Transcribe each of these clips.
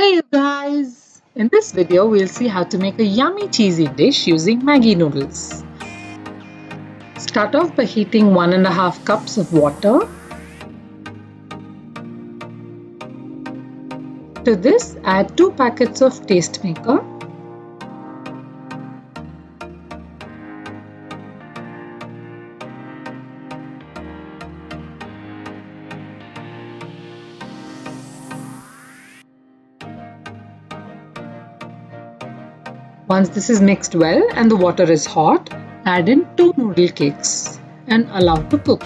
Hey you guys! In this video, we'll see how to make a yummy cheesy dish using Maggi noodles. Start off by heating 1.5 cups of water. To this, add 2 packets of taste maker. Once this is mixed well and the water is hot, add in 2 noodle cakes and allow to cook.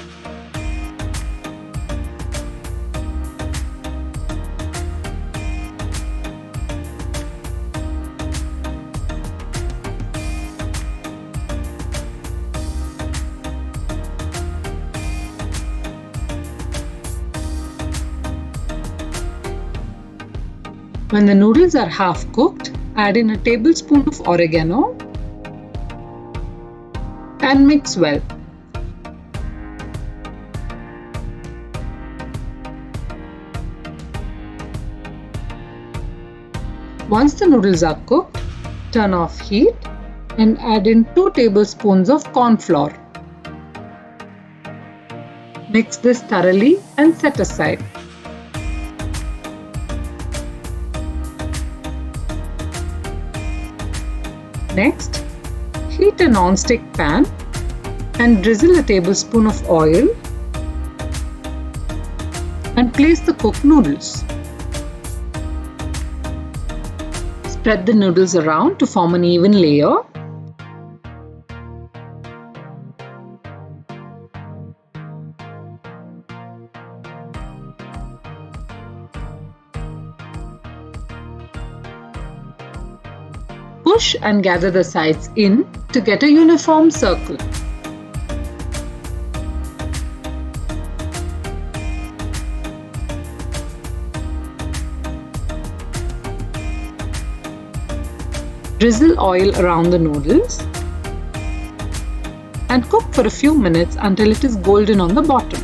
When the noodles are half cooked, add in a tablespoon of oregano and mix well. Once the noodles are cooked, turn off heat and add in 2 tablespoons of corn flour. Mix this thoroughly and set aside. Next, heat a non-stick pan and drizzle a tablespoon of oil and place the cooked noodles. Spread the noodles around to form an even layer. Push and gather the sides in to get a uniform circle. Drizzle oil around the noodles and cook for a few minutes until it is golden on the bottom.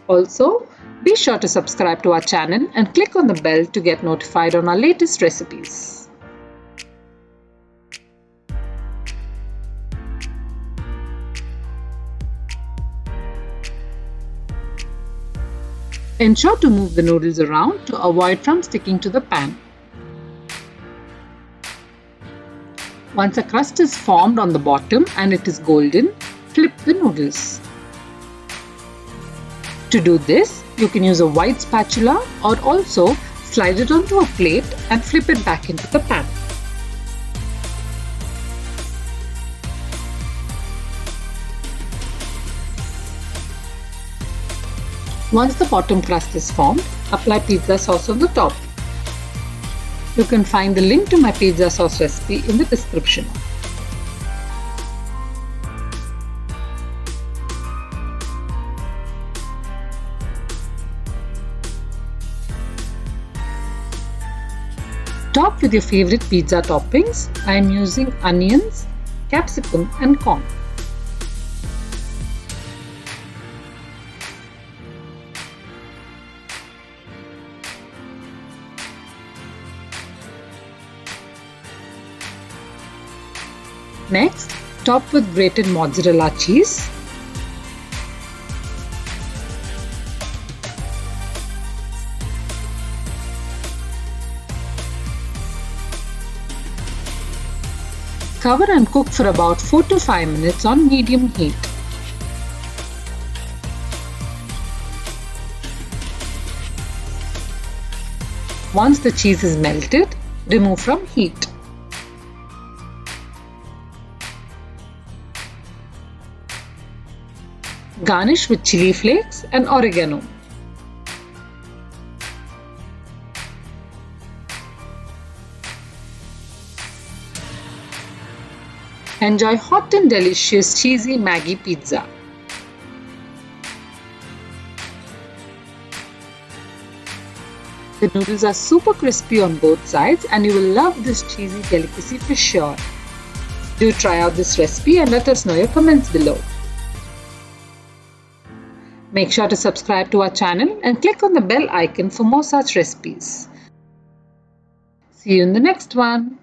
Also, be sure to subscribe to our channel and click on the bell to get notified on our latest recipes. Ensure to move the noodles around to avoid from sticking to the pan. Once a crust is formed on the bottom and it is golden, flip the noodles. To do this, you can use a white spatula or also slide it onto a plate and flip it back into the pan. Once the bottom crust is formed, apply pizza sauce on the top. You can find the link to my pizza sauce recipe in the description. Top with your favorite pizza toppings. I am using onions, capsicum and corn. Next, top with grated mozzarella cheese. Cover and cook for about 4 to 5 minutes on medium heat. Once the cheese is melted, remove from heat. Garnish with chili flakes and oregano. Enjoy hot and delicious cheesy Maggi pizza. The noodles are super crispy on both sides and you will love this cheesy delicacy for sure. Do try out this recipe and let us know your comments below. Make sure to subscribe to our channel and click on the bell icon for more such recipes. See you in the next one.